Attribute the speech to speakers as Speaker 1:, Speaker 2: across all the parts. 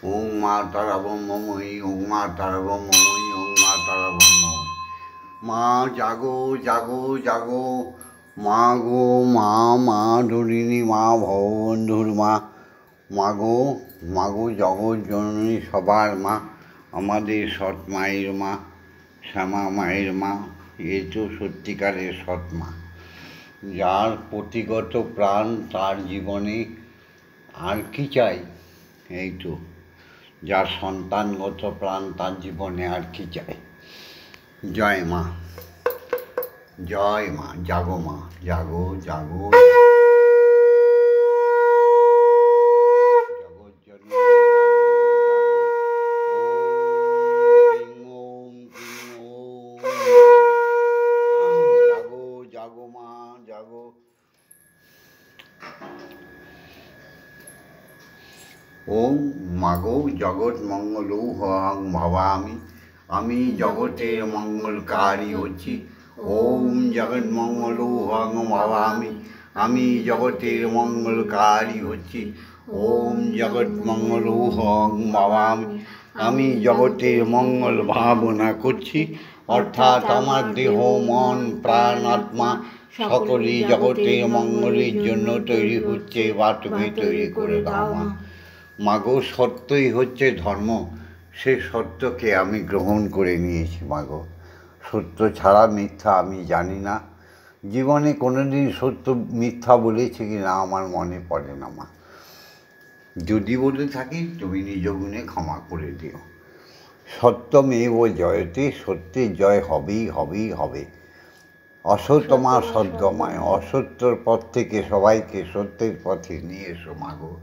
Speaker 1: ওং মা তারা ব্রহ্মময়ী, ওং মা তারা ব্রহ্মময়ী, ওং মা তারা ব্রহ্মময়ী। মা জাগো জাগো জাগো, মা গো মা, মা ধরিণী মা, ভববন্ধুর মা। মাগো মাগো জগৎ জননী সবার মা, আমাদের সৎ মায়ের মা, শ্যামা মায়ের মা। এ তো সত্যিকারের সৎ মা, যার প্রতিগত প্রাণ তার জীবনে আর কি চাই। এই তো যার সন্তানগত প্রাণ তার জীবনে আর কি চাই। জয় মা, জয় মা, জাগো মা, জাগো জাগো। জাগো মা, জাগো। ওম মাগো জগৎ মঙ্গল হং ভবামি, আমি জগতের মঙ্গলকারী হচ্ছি। ওম জগৎ মঙ্গল হং ভবামি, আমি জগতের মঙ্গলকারী হচ্ছি। ওম জগৎ মঙ্গল হং ভবামি, আমি জগতের মঙ্গল ভাবনা করছি। অর্থাৎ আমার দেহ মন প্রাণ আত্মা সকলেই জগতের মঙ্গলের জন্য তৈরি হচ্ছে, বা তুমি তৈরি করে দাও মা। মাগো সত্যই হচ্ছে ধর্ম, সে সত্যকে আমি গ্রহণ করে নিয়েছি মাগো। সত্য ছাড়া মিথ্যা আমি জানি না। জীবনে কোনোদিন সত্য মিথ্যা বলেছি কি না আমার মনে পড়ে না মা। যদি বলে থাকি তুমি নিজ গুণে ক্ষমা করে দিও। সত্যমেব জয়তে, সত্যের জয় হবেই হবেই হবে। অসত্যমা সদ্যময়, অসত্যর পথ থেকে সবাইকে সত্যের পথে নিয়ে এসো মাগো।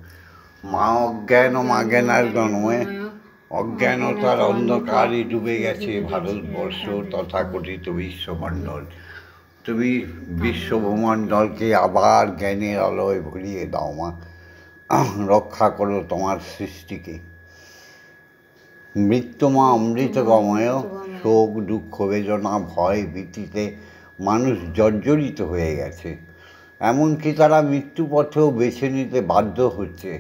Speaker 1: মা অজ্ঞান মা জ্ঞানার জন্মে, অজ্ঞানতার অন্ধকারে ডুবে গেছে ভারতবর্ষ তথাকথিত বিশ্বমণ্ডল। তুমি বিশ্বভূমণ্ডলকে আবার জ্ঞানের আলোয় ভরিয়ে দাও মা। রক্ষা করো তোমার সৃষ্টিকে। মৃত্যুমা অমৃতগময়, শোক দুঃখ বেদনা ভয় ভীতিতে মানুষ জর্জরিত হয়ে গেছে। এমনকি তারা মৃত্যুপথেও বেছে নিতে বাধ্য হচ্ছে।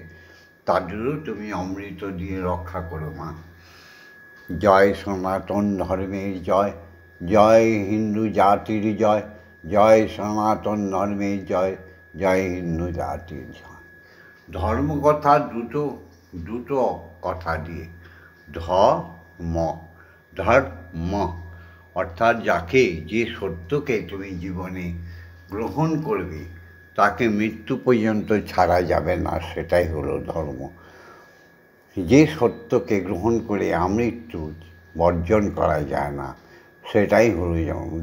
Speaker 1: তাদেরও তুমি অমৃত দিয়ে রক্ষা করো মা। জয় সনাতন ধর্মের জয়, জয় হিন্দু জাতির জয়, জয় সনাতন ধর্মের জয়, জয় হিন্দু জাতির জয়। ধর্ম কথা দুটো কথা দিয়ে, ধর্ম, ধর্ম অর্থাৎ যাকে, যে সত্যকে তুমি জীবনে গ্রহণ করবে তাকে মৃত্যু পর্যন্ত ছাড়া যাবে না, সেটাই হলো ধর্ম। যে সত্যকে গ্রহণ করে আমৃত্যু বর্জন করা যায় না, সেটাই হলো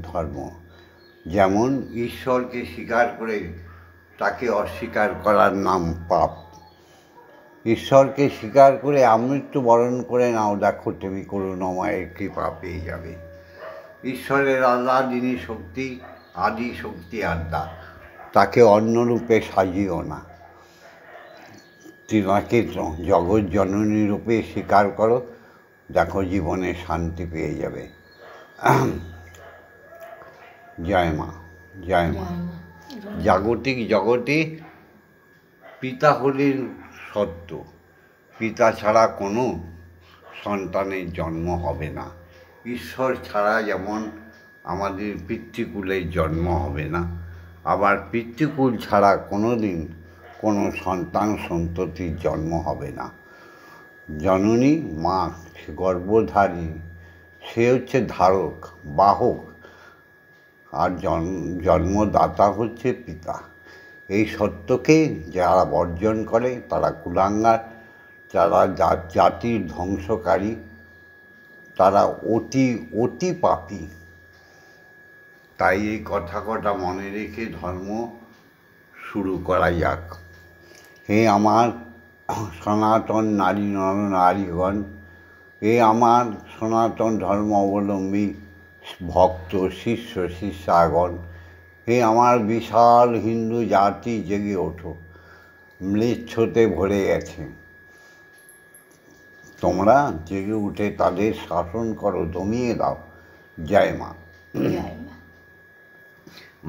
Speaker 1: ধর্ম। যেমন ঈশ্বরকে স্বীকার করে তাকে অস্বীকার করার নাম পাপ। ঈশ্বরকে স্বীকার করে আমৃত্যু বরণ করে নাও, দেখো তুমি করুণাময়ের কৃপা পেয়ে যাবে। ঈশ্বরের আল্লাহ যিনি শক্তি, আদি শক্তি আদ্যা, তাকে অন্যরূপে সাজিও না। তাকে জগৎ জননী রূপে স্বীকার করো, দেখো জীবনে শান্তি পেয়ে যাবে। জয় মা, জয় মা। জাগতিক জগতে পিতা হলেন সত্য। পিতা ছাড়া কোনো সন্তানের জন্ম হবে না। ঈশ্বর ছাড়া যেমন আমাদের পিতৃকুলের জন্ম হবে না, আবার পিতৃকুল ছাড়া কোনো দিন কোনো সন্তান সন্ততির জন্ম হবে না। জননী মা গর্ভধারী, সে হচ্ছে ধারক বাহক, আর জন্মদাতা হচ্ছে পিতা। এই সত্যকে যারা বর্জন করে তারা কুলাঙ্গার, যারা জাতির ধ্বংসকারী, তারা অতি অতি পাপী। তাই এই কথা কটা মনে রেখে ধর্ম শুরু করা যাক। হে আমার সনাতন নারী নরনারীগণ, এ আমার সনাতন ধর্ম অবলম্বী ভক্ত শিষ্য শিষ্যাগণ, হে আমার বিশাল হিন্দু জাতি, জেগে ওঠো। ম্লেচ্ছতে ভরে গেছে, তোমরা জেগে উঠে তাদের শাসন করো, দমিয়ে দাও। জয় মা।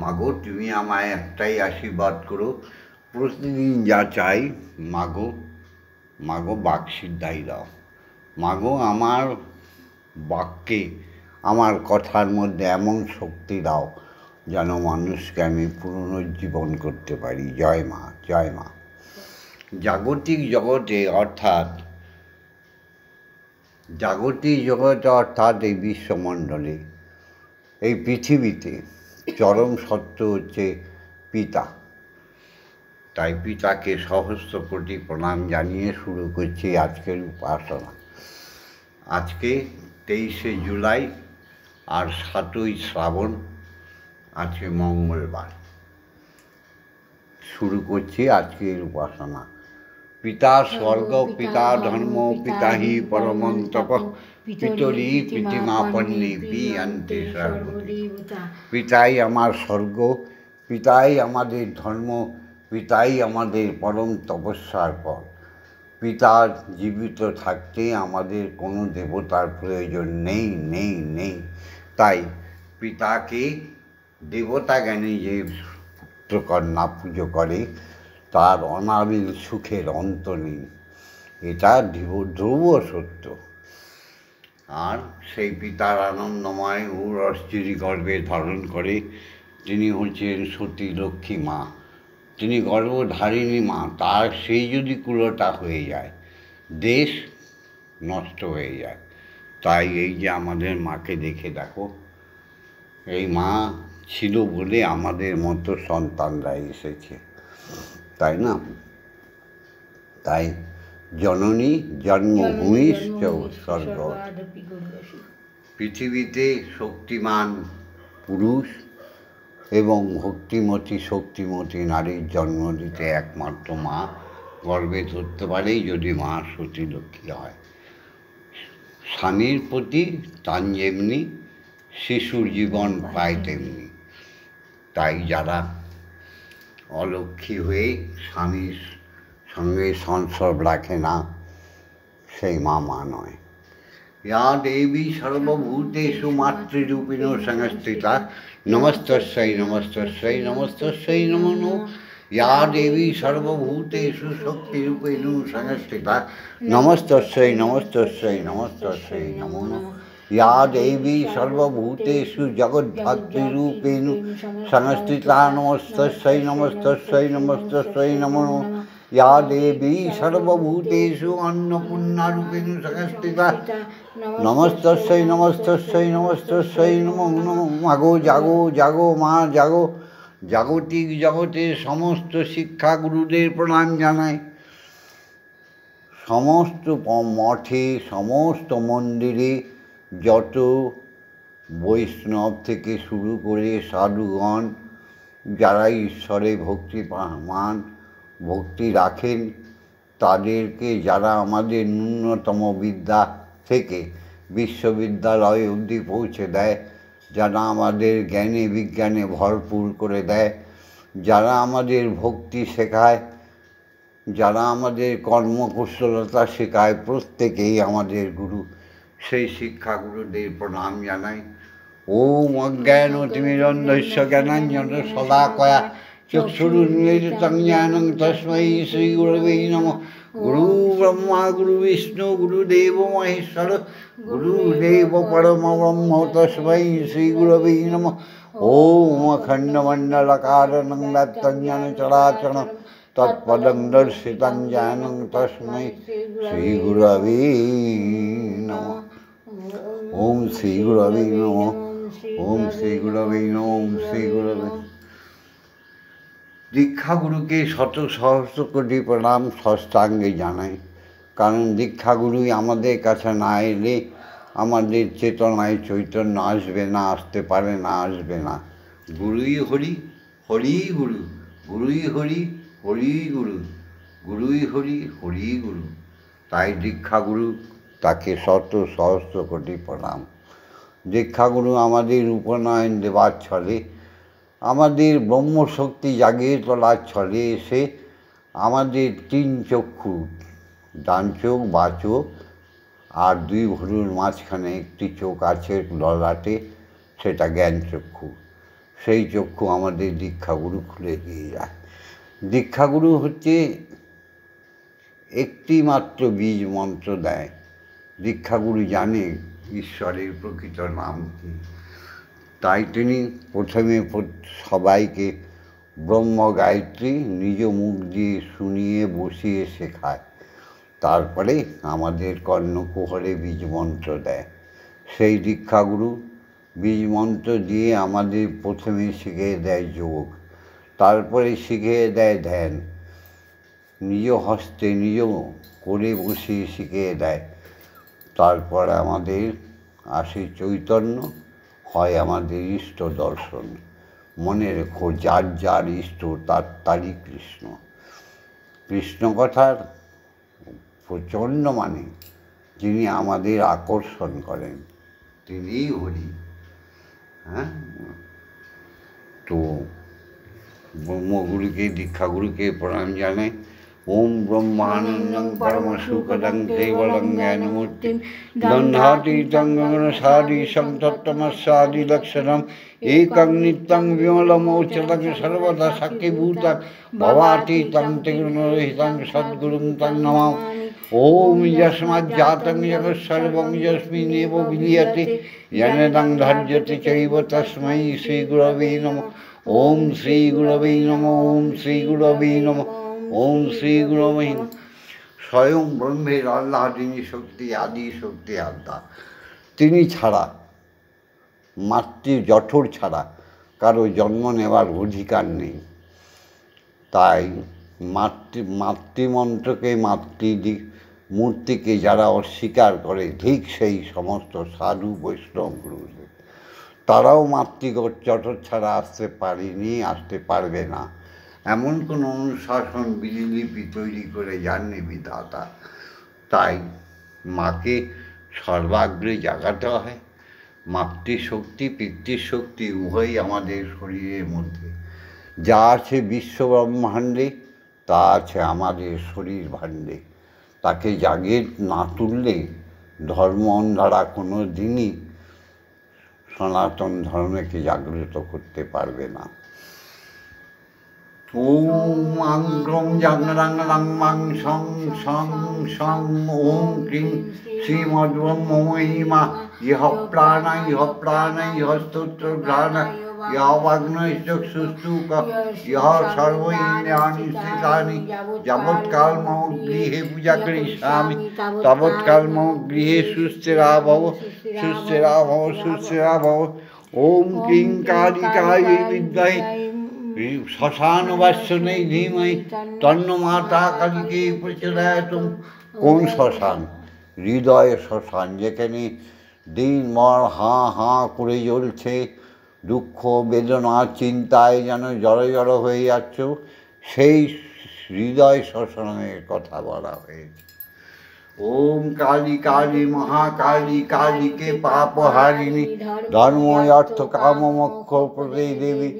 Speaker 1: মাগো তুমি আমায় একটাই আশীর্বাদ করো, প্রতিদিন যা চাই মাগো মাগো বাকসিদ্ধাই দাও। মাগো আমার বাক্যে, আমার কথার মধ্যে এমন শক্তি দাও যেন মানুষকে আমি পুনরুজ্জীবন করতে পারি। জয় মা, জয় মা। জাগতিক জগতে অর্থাৎ এই বিশ্বমণ্ডলে, এই পৃথিবীতে চরম সত্য হচ্ছে পিতা। তাই পিতাকে সহস্র কোটি প্রণাম জানিয়ে শুরু করছি আজকের উপাসনা। আজকে 23শে জুলাই আর 7ই শ্রাবণ, আজকে মঙ্গলবার। শুরু করছি আজকের উপাসনা। পিতা স্বর্গ, পিতা ধর্ম, পিতা হি পরমং তপ, পিতরি প্রীতিমাপন্নে বিয়ন্তে সর্বদেবতা। পিতাই আমার স্বর্গ, পিতাই আমাদের ধর্ম, পিতাই আমাদের পরম তপস্যার পর। পিতা জীবিত থাকতে আমাদের কোনো দেবতার প্রয়োজন নেই, নেই, নেই। তাই পিতাকে দেবতা জ্ঞানী যে পুত্রকন্যা পুজো করে তার অনাবিল সুখের অন্ত নেই, এটা ধ্রুব সত্য। আর সেই পিতার আনন্দময় উরশ্চির গর্ভে ধারণ করে তিনি হচ্ছেন সতী লক্ষ্মী মা, তিনি গর্ভধারিণী মা। তার সেই যদি কুলোটা হয়ে যায়, দেশ নষ্ট হয়ে যায়। তাই এই যে আমাদের মাকে দেখে দেখো, এই মা ছিল বলে আমাদের মতো সন্তানরা এসেছে, তাই না? তাই জননী জন্মভূমিশ্চ স্বর্গ। পৃথিবীতে শক্তিমান পুরুষ এবং শক্তিমতী নারীর জন্ম দিতে একমাত্র মা গর্ভে ধরতে পারেই যদি মা সতী লক্ষ্মী হয়। স্বামীর প্রতি টান যেমনি, শিশুর জীবন পায় তেমনি। তাই যারা অলক্ষ্মী হয়ে স্বামীর সঙ্গে সংসর্গ রাখে না, সেই মা নয়। ইয়া দেবী সর্বভূতেষু মাতৃরূপিণ সংস্থিতা, নমস্তস্যৈ নমস্তস্যৈ নমস্তস্যৈ নমো নমঃ। ইয়া দেবী সর্বভূতেষু শক্তিরূপেণ সংস্থিতা, নমস্তস্যৈ নমস্তস্যৈ নমস্তস্যৈ নমো নমঃ। ইয়া দেবী সর্বভূতেষু জগদ্ধাত্রীরূপেণ সংস্থিতা, নমস্তস্যৈ নমস্তস্যৈ নমস্তস্যৈ নমো নমঃ। ইয়া দেবী সর্বভূতেষু অন্নপূর্ণারূপেণ সংস্থিতা, নমস্তস্যৈ নমস্তস্যৈ নমস্তস্যৈ নমো নমঃ। মাগো জাগো, জাগো মা জাগো। জাগতিক জগতের সমস্ত শিক্ষাগুরুদের প্রণাম জানাই। সমস্ত মঠে, সমস্ত মন্দিরে যত বৈষ্ণব থেকে শুরু করে সাধুগণ যারা ঈশ্বরে ভক্তি রাখেন, তাদেরকে যারা আমাদের ন্যূনতম বিদ্যা থেকে বিশ্ববিদ্যালয় অবধি পৌঁছে দেয়, যারা আমাদের জ্ঞানে বিজ্ঞানে ভরপুর করে দেয়, যারা আমাদের ভক্তি শেখায়, যারা আমাদের কর্মকুশলতা শেখায়, প্রত্যেকেই আমাদের গুরু। সেই শিক্ষাগুরুদের প্রণাম জানাই। ওম অজ্ঞানতিমিরন্ধস্য জ্ঞানাঞ্জন শলাকয়া চক্ষুরুন্মিলিतं জ্ঞাनं তস্मै শ্রীগুরবে নমঃ। গুরু ব্রহ্মা গুরু বিষ্ণু গুরুদেব মহেশ্বর গুরুদেব পরমব্রহ্ম তস্मै শ্রীগুরবে নমঃ। ওম অখণ্ডমণ্ডলকারণং ব্যক্तं জ্ঞান চরাচরং তৎপদং দর্শিतं জ্ঞাनं তস্मै শ্রীগুরবে নমঃ। ওম শ্রীগুরবে নমঃ। ওম শ্রীগুরবে নমঃ। ওম শ্রীগুরবে। দীক্ষাগুরুকে শত সহস্র কোটি প্রণাম ষষ্ঠাঙ্গে জানাই। কারণ দীক্ষাগুরুই আমাদের কাছে না এলে আমাদের চেতনায় চৈতন্য আসবে না, আসতে পারে না, আসবে না। গুরুই হরি, হরি গুরু, গুরুই হরি, হরি গুরু, গুরুই হরি, হরি গুরু। তাই দীক্ষাগুরু, তাকে শত সহস্র কোটি প্রণাম। দীক্ষাগুরু আমাদের উপনয়ন দেবার ছলে, আমাদের ব্রহ্মশক্তি জাগিয়ে তোলার ছলে এসে আমাদের 3 চক্ষু, ডান চোখ, বাঁ চোখ আর 2 ভ্রুর মাঝখানে একটি চোখ আছে ললাটে, সেটা জ্ঞান চক্ষু। সেই চক্ষু আমাদের দীক্ষাগুরু খুলে দিয়ে যায়। দীক্ষাগুরু হচ্ছে একটি মাত্র বীজ মন্ত্র দেয়। দীক্ষাগুরু জানে ঈশ্বরের প্রকৃত নাম কী, তাই তিনি প্রথমে সবাইকে ব্রহ্ম গায়ত্রী নিজ মুখ দিয়ে শুনিয়ে বসিয়ে শেখায়, তারপরে আমাদের কর্ণকুহরে বীজ মন্ত্র দেয়। সেই দীক্ষাগুরু বীজ মন্ত্র দিয়ে আমাদের প্রথমে শিখিয়ে দেয় যোগ, তারপরে শিখিয়ে দেয় ধ্যান, নিজ হস্তে নিজ করে বসিয়ে শিখিয়ে দেয়। তারপর আমাদের আসে চৈতন্য, হয় আমাদের ইষ্ট দর্শন। মনে রেখো, যার যার ইষ্ট তারই কৃষ্ণ। কৃষ্ণ কথার প্রচণ্ড মানে যিনি আমাদের আকর্ষণ করেন তিনিই হরি। হ্যাঁ, তো ব্রহ্মগুরুকে, দীক্ষাগুরুকে প্রণাম জানাই। ওম ব্রহ্মানন্দং পরমসুখদং কেবলং জ্ঞানমূর্তিং দণ্ডাতীतं গগনসাদীশং তত্ত্বমস্যাদিলক্ষণम् একং নিত্যং বিমলমৌচলং সর্বদা সাক্ষীভূতং ভবাতীतं ত্রিগুণরহিतं সদ্গুরুং तं নমামि। ওম যস্মাজ্জাतं জগৎসর্বং যস্মিন্নেব বিলীয়তে येनेदं ধার্যতে চৈব তস্मै শ্রীগুরবে নমঃ। ওম শ্রীগুরবে নমঃ। ওম শ্রীগুরবে নমঃ। ওম শ্রীগুরবে নমঃ। স্বয়ং ব্রহ্মের আল্লাহ, তিনি শক্তি, আদি শক্তি আল্লাহ। তিনি ছাড়া, জঠর ছাড়া কারো জন্ম নেওয়ার অধিকার নেই। তাই মাতৃমন্ত্রকে, মূর্তিকে যারা অস্বীকার করে, ঠিক সেই সমস্ত সাধু বৈষ্ণব গুরুদেব, তারাও জঠর ছাড়া আসতে পারবে না। এমন কোনো অনুশাসন বিধিলিপি তৈরি করে যাননি বিধাতা। তাই মাকে সর্বাগ্রে জাগাতে হয়। মাতৃশক্তি, পিতৃশক্তি উভয়ই আমাদের শরীরের মধ্যে। যা আছে বিশ্ব ব্রহ্মাণ্ডে তা আছে আমাদের শরীর ভাণ্ডে। তাকে জাগিয়ে না তুললে ধর্ম অন্ধারা কোনো দিনই সনাতন ধর্মকে জাগ্রত করতে পারবে না। ওম আং গ্রং জাং রাং রাং মাং সং সং সং ওম ক্রিং শ্রীমদ্ব্রহ্মমহিমা ইহ প্রাণ ইহ স্তোত্র ঘ্রাণ ইহ বাগ্নৈশ্চক্ষুস্তুক ইহ সর্বৈন্দ্রিয়াণি স্থিতানি যাবৎকাল মম গৃহে পূজা করিষ্যামি তাবৎকাল মম গৃহে সুস্থিরা ভব সুস্থিরা ভব সুস্থিরা ভব। ওম ক্রিং কালিকাयै বিদ্মহে শ্মশানবাসিনী ধীমহি তন্ন মাতা কালীকে প্রচোদয়াৎ। কোন শ্মশান? হৃদয় শ্মশান, যেখানে দিনভর হাঁ হাঁ করে জ্বলছে, দুঃখ বেদনা চিন্তায় যেন জড়ো জড়ো হয়ে যাচ্ছ, সেই হৃদয় শ্মশানের কথা বলা হয়েছে। ওম কালী কালী মহাকালী কালীকে পাপহারিণী ধর্ম অর্থ কাম মোক্ষ প্রদে দেবী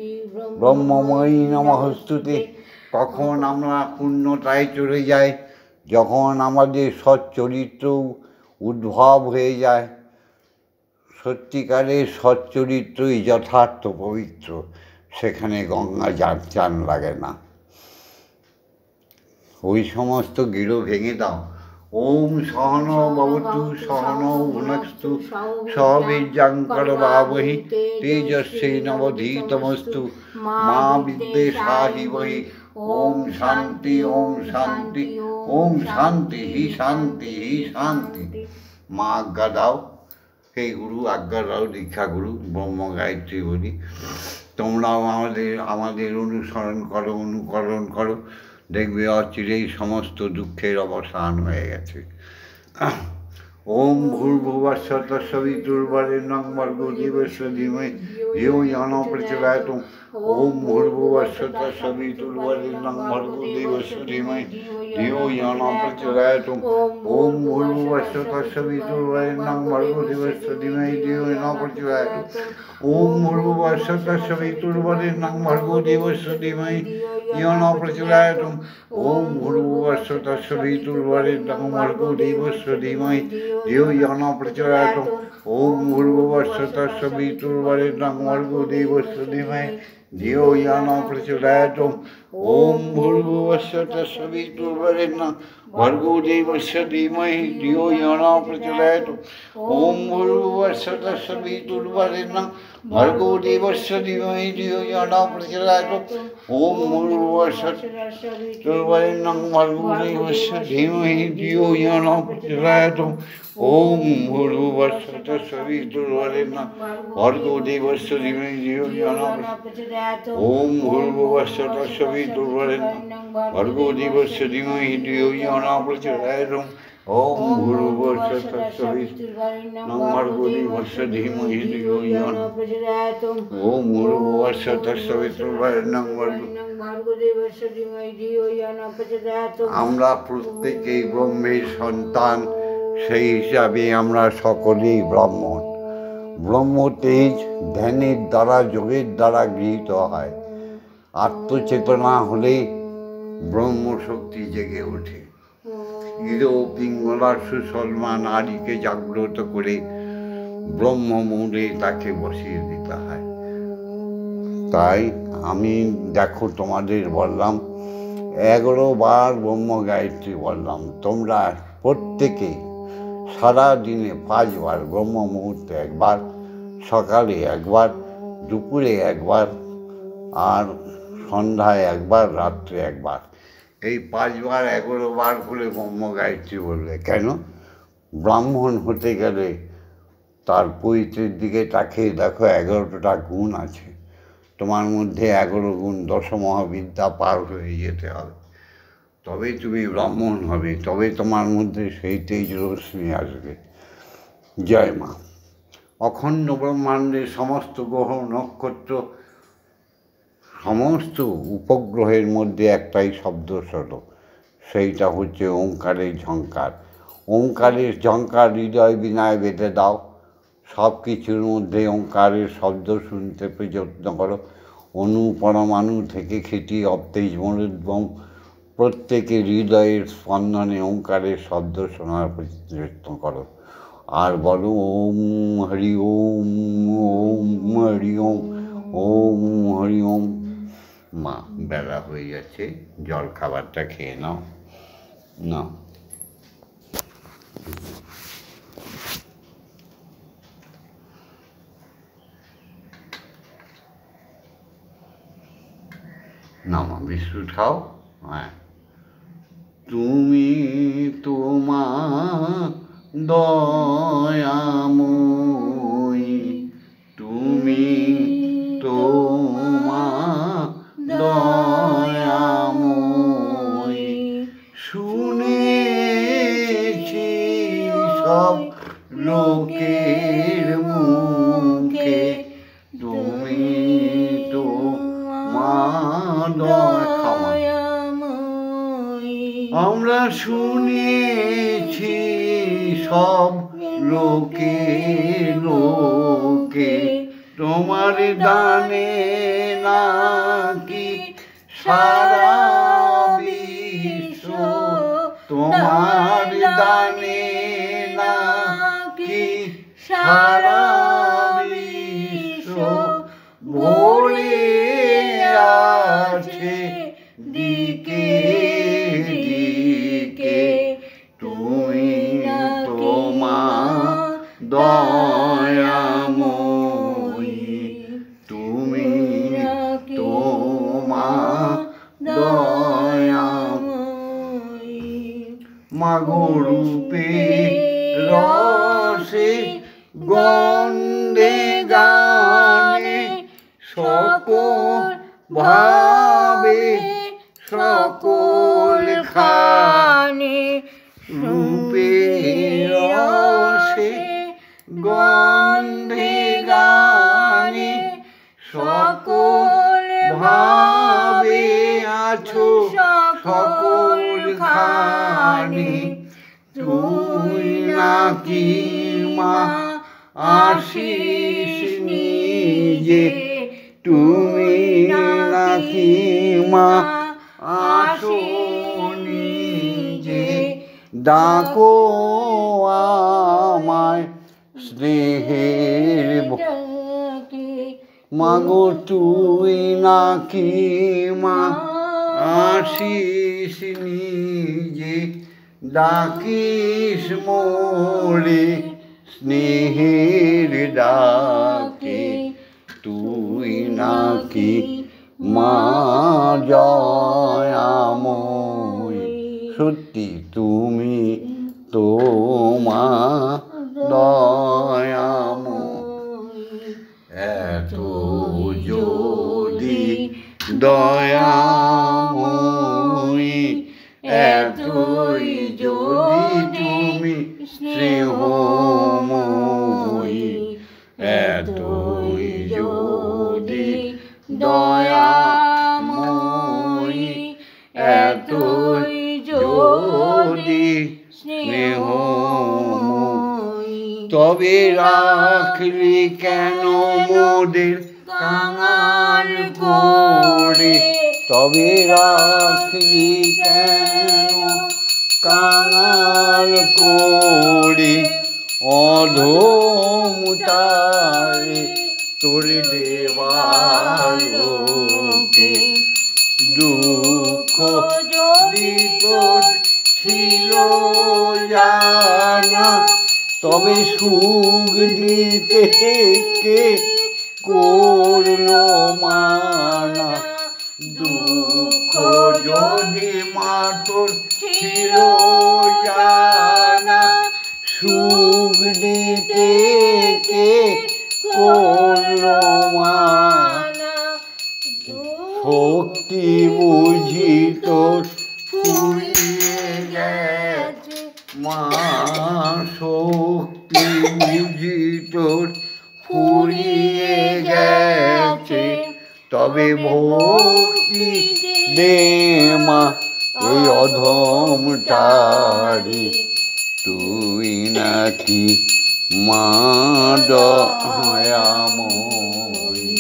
Speaker 1: ব্রহ্মময়ী নমস্তুতে। কখন আমরা পূর্ণতায় চলে যাই, যখন আমাদের সচ্চরিত্র উদ্ভব হয়ে যায়। সত্যিকারের সচ্চরিত্রই যথার্থ পবিত্র, সেখানে গঙ্গা চান লাগে না। ওই সমস্ত গিরো ভেঙে দাও। ওম সহন ভবতু সহনৌ ভুনস্তু সহ বীর্যং করবাবহি তেজস্বিনাবধীতমস্তু মা বিদ্বেষাহিবহি। ওম শান্তি, ওম শান্তি, ওম শান্তি হি শান্তি হি শান্তি। মা আজ্ঞা দাও, হে গুরু আজ্ঞা দাও, দীক্ষা গুরু ব্রহ্ম গায়ত্রী বলি। তোমরাও আমাদের অনুকরণ করো, দেখবে অচিরেই সমস্ত দুঃখের অবসান হয়ে গেছে। ওম ভূর্ভুবস্য তস্সবিতুর্বরেণ্যং ভর্গো দেবস্য ধীমহি ধিয়ো ইয়ো ন প্রচোদয়াৎ। ওম ভূর্ভুবস্য তস্সবিতুর্বরেণ্যং ভর্গো দেবস্য ধীমহি ধিয়ো ইয়ো ন প্রচোদয়াৎ। ওম ভূর্ভুবস্য তস্সবিতুর্বরেণ্যং ভর্গো দেবস্য ধীমহি ধিয়ো ইয়ো ন প্রচোদয়াৎ। ওম ভূর্ভুবস্য তস্সবিতুর্বরেণ্যং ভর্গো দেবস্য ধীমহি ধিয়ো ন প্রচোদয়াৎ। ওম ভূর্ভুবস্য তস্সবিতুর্বরেণ্যং ভর্গো দেবস্য ধীমহি ধিয়ো ইয়ো ন প্রচোদয়াৎ। ওম ভূর্ভুবস্য তস্সবিতুর্বরেণ্যং ভর্গো দেবস্য ধীমহি धियो यो न प्रचोदयात्। ओम भूर्भुवस्सुः तत्सवितुर्वरेण्यं भर्गो देवस्य धीमहि धियो यो न प्रचोदयात्। ओम भूर्भुवस्सुः तत्सवितुर्वरेण्यं भर्गो देवस्य धीमहि धियो यो न प्रचोदयात्। ओम भूर्भुवस्सुः तत्सवितुर्वरेण्यं भर्गो देवस्य धीमहि धियो यो न प्रचोदयात्। ओम भूर्भुवस्सुः तत्सवितुर्वरेण्यं भर्गो देवस्य धीमहि धियो यो न प्रचोदयात्। ओम भूर्भुवस्सुः तत्सवितुर्वरेण्यं भर्गो देवस्य धीमहि धियो यो न प्रचोदयात्। ओम भूर्भुवस्सुः तत्सवितुर्वरेण्यं भर्गो देवस्य धीमहि धियो यो न प्रचोदयात्। ओम भूर्भुवस्सुः तत्सवितुर्वरेण्यं भर्गो देवस्य धीमहि धियो यो न प्रचोदयात्। আমরা প্রত্যেকেই ব্রহ্মের সন্তান, সেই হিসাবে আমরা সকলেই ব্রাহ্মণ। ব্রহ্ম তেজ ধ্যানের দ্বারা যোগের দ্বারা গৃহীত হয়। আত্মচেতনা হলে ব্রহ্মশক্তি জেগে ওঠে। ইরো পিঙ্গলা সুশর্মা নারীকে জাগ্রত করে ব্রহ্মমূলে তাকে বসিয়ে দিতে হয়। তাই আমি দেখো তোমাদের বললাম 11 বার ব্রহ্ম গায়ত্রী বললাম। তোমরা প্রত্যেকে সারা দিনে 5 বার, ব্রহ্ম মুহূর্তে একবার, সকালে একবার, দুপুরে একবার, আর সন্ধ্যায় একবার, রাত্রে একবার, এই 5 বার 11 বার করে ব্রহ্ম গায়ত্রী বলবে। কেন? ব্রাহ্মণ হতে গেলে তার পবিত্রের দিকে তাকিয়ে দেখো 11টা গুণ আছে। তোমার মধ্যে 11 গুণ, 10 মহাবিদ্যা পার হয়ে যেতে হবে, তবে তুমি ব্রাহ্মণ হবে, তবে তোমার মধ্যে সেই তেজ রশ্মি আসবে। জয় মা। অখণ্ড ব্রহ্মাণ্ডের সমস্ত গ্রহ নক্ষত্র, সমস্ত উপগ্রহের মধ্যে একটাই শব্দ শোনো, সেইটা হচ্ছে ওঙ্কারের ঝঙ্কার। ওঙ্কারের ঝঙ্কার হৃদয় বিনায় বেঁধে দাও। সব কিছুর মধ্যে ওঙ্কারের শব্দ শুনতে যত্ন করো। অণু পরমাণু থেকে খ্যাতি অবতেজ মরুদ্গম প্রত্যেকের হৃদয়ের স্পন্দনে ওঙ্কারের শব্দ শোনার যত্ন করো। আর বলো ওম হরি ওম, ওম হরি ওম, ওম হরি ওম। মা বেলা হয়ে যাচ্ছে, জল খাবারটা খেয়ে নাও। নাও। না মা বিস্কুট খাও। হ্যাঁ। তুমি তোমার দয়াময়ী, তুমি তোমার দয়াময়ী, শুনেছি সব লোকের মুখে, তুমি তোমার দয়াময়ী। আমরা শুনেছি সব লোকে লোকে, তোমার দানে নাকি সারা বিশ্ব, তোমার দানে নাকি সারা বিশ্ব ভরে আছে দিকে দিকে, তুমি তোমার দয়াময়ী, তুমি তোমার দয়াময়ী। মাগো রূপে রসে গন্ধে গানে, সকল ভাবে সকল খানে, রূপে রসে গন্ধে গানে, সকল ভাবে আছো সকল খানে, তুই নাকি মা আশিস নিজে, তুমি নাকি মা আসো নিজে, ডাকো আমায় স্নেহের মাগো তুই নাকি মা আসিস নিজে ডাকিস মোরে স্নেহের ডাকে তুই নাকি মা দয়াময়ী সত্যি তুমি তো মা দয়াময়ী এত যদি দয়াময়ী এতই যদি তুমি স্নেহময়ী এতই যদি দয়াময়ী এতই যদি স্নেহময়ী তবে রাখলি কেন মোদের কাঙাল করে তবে রাখলি কেন কাঙাল করে অধমতারে তোর দেওয়ালোকে দুঃখ যদি তোর ছিল জানা তবে সুখ দিতে কে করলো মানা দুঃখ যদি মা তোর ছিল জানা সুখ দিতে কে করলো মানা শক্তি বুঝি তোর ফুরিয়ে গেছে মা শক্তি বুঝি তোর ফুরিয়ে গেছে তবে ভক্তি দে মা এই অধমটারে তুই নাকি মা দয়াময়ী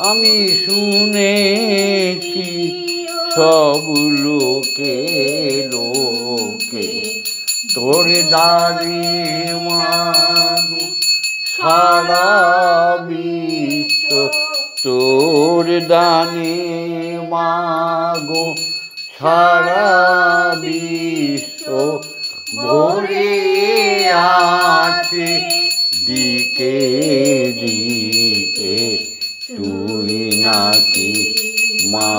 Speaker 1: আমি শুনেছি সব লোকে লোকে তোর দাদি মা সারা বিশ্ব তোর দানে মাগো সারা বিশ্ব ভরে আছে দিকে দিকে তুই নাকি মা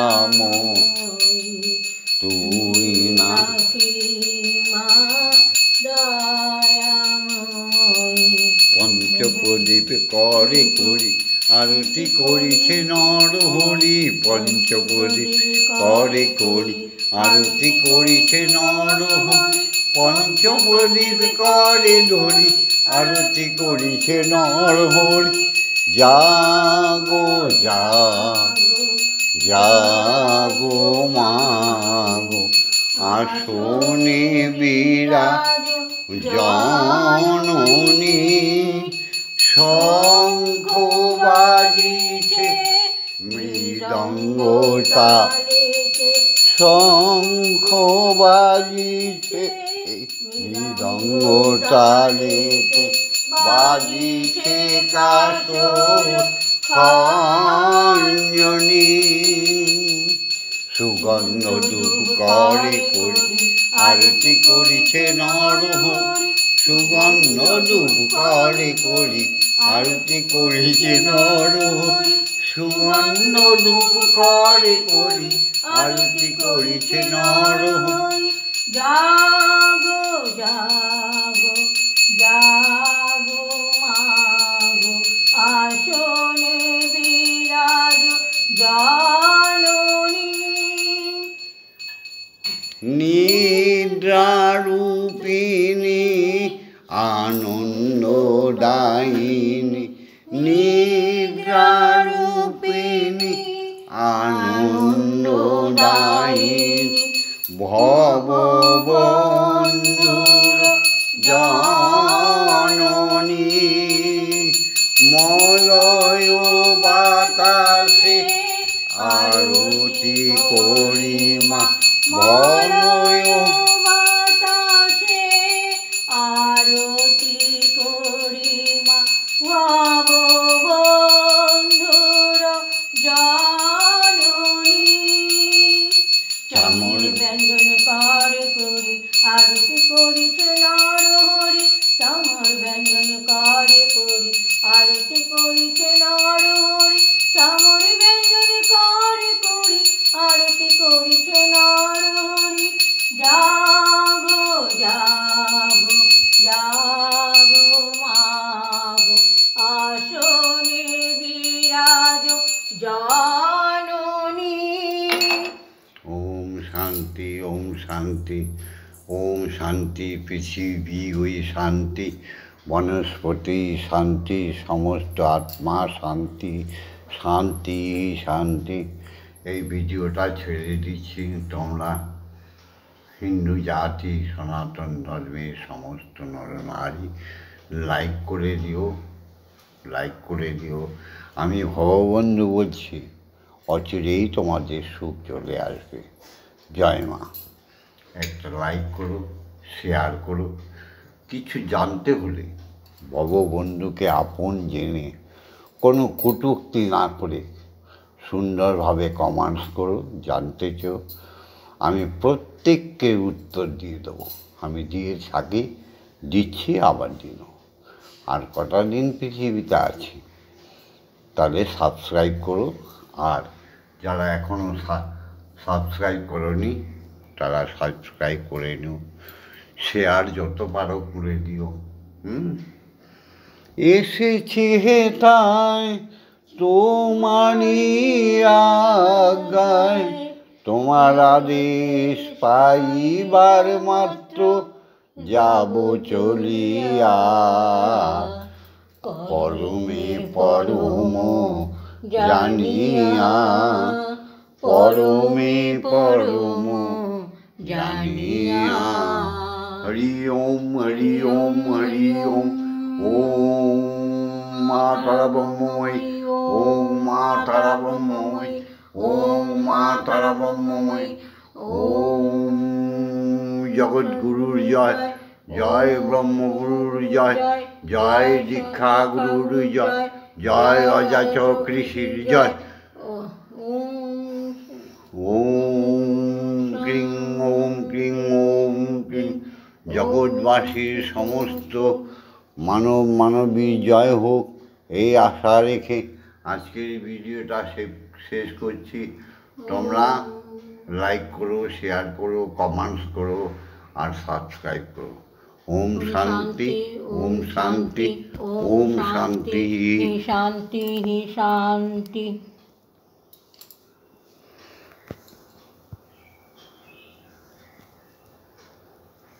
Speaker 1: দয়াময়ী তুই নাকি মা দয়াময়ী পঞ্চপ্রদীপ করে করি আরতি করিছে নরহরি পঞ্চপ্রদীপ করে করি আরতি করিছে নরহরি পঞ্চপ্রদীপ করে ধরি আরতি করিছে নরহরি জাগো জাগো জাগো মাগো আসনে বিরাজ জননী শঙ্খ বাজিছে মৃদঙ্গ তালেতে শঙ্খ বাজিছে মৃদঙ্গ তালেতে বাজিছে কাসর খঞ্জনী সুগন্ধ ধূপ করে করি আরতি করিছে নরহরি সুগন্ধ ধূপ করে করি আরতি করিছে নরহরি সুগন্ধ ধূপ করে করি আরতি করিছে নরহরি
Speaker 2: জাগো জাগো জাগো মাগো আসনে বিরাজ জননী
Speaker 1: নিদ্রারূপিণী আনন্দদায়িনী নিদ্রারূপিণী আনন্দদায়িনী ভববন্ধুর জননী মলয় বাতাসে আরতি করি মা মলয়
Speaker 2: বাতাসে আরতি করি মা করিছে নরহরি শ্যামর ব্যঞ্জন কারে করি আরতি করিছে নরহরি শ্যামর ব্যঞ্জন কারে করি আরতি করিছে নরহরি জাগো জাগো জাগো মাগো আসনে বিরাজ জননী।
Speaker 1: ওম শান্তি, ওম শান্তি, ওম শান্তি। পৃথিবী ওই শান্তি, বনস্পতি শান্তি, সমস্ত আত্মা শান্তি, শান্তি শান্তি। এই ভিডিওটা ছেড়ে দিচ্ছি, তোমরা হিন্দু জাতি সনাতন ধর্মের সমস্ত নরনারী লাইক করে দিও, লাইক করে দিও। আমি ভগবন্ধু বলছি, অচিরেই তোমাদের সুখ চলে আসবে। জয় মা। একটা লাইক করো, শেয়ার করো। কিছু জানতে হলে ভগবন্ধুকে আপন জেনে কোনো কটূক্তি না করে সুন্দরভাবে কমেন্টস করো। জানতে চাও, আমি প্রত্যেককে উত্তর দিয়ে দেবো। আমি দিয়ে থাকি, দিচ্ছি, আবার দিন। আর কটা দিন পৃথিবীতে আছি, তাহলে সাবস্ক্রাইব করো। আর যারা এখনও সাবস্ক্রাইব করোনি তারা সাবস্ক্রাইব করে নিও, শেয়ার যত পারো করে দিও। এসেছি তাই তোমারই আজ্ঞায়, তোমার আদেশ পাইবার মাত্র যাব চলিয়া। পরমে পরম জানিয়া, পরমে পরম জানিয়া। হরি ওম, হরি ওম, হরি ওম। ওম মা তারা ব্রহ্মময়ী, ওম মা তারা ব্রহ্মময়ী, ওম মা তারা ব্রহ্মময়ী। ওম জগৎগুরুর জয়, জয় ব্রহ্মগুরুর জয়, জয় দীক্ষা গুরুর জয়, জয় অজাচক ঋষির জয়। ওম ক্রিং ওম ক্রিং ওম ক্রিং। জগৎবাসীর সমস্ত মানব মানবী জয় হোক, এই আশা রেখে আজকের ভিডিওটা শেষ করছি। তোমরা লাইক করো, শেয়ার করো, কমেন্টস করো আর সাবস্ক্রাইব করো। ওম শান্তি, ওম শান্তি, ওম শান্তি,
Speaker 2: শান্তি শান্তি।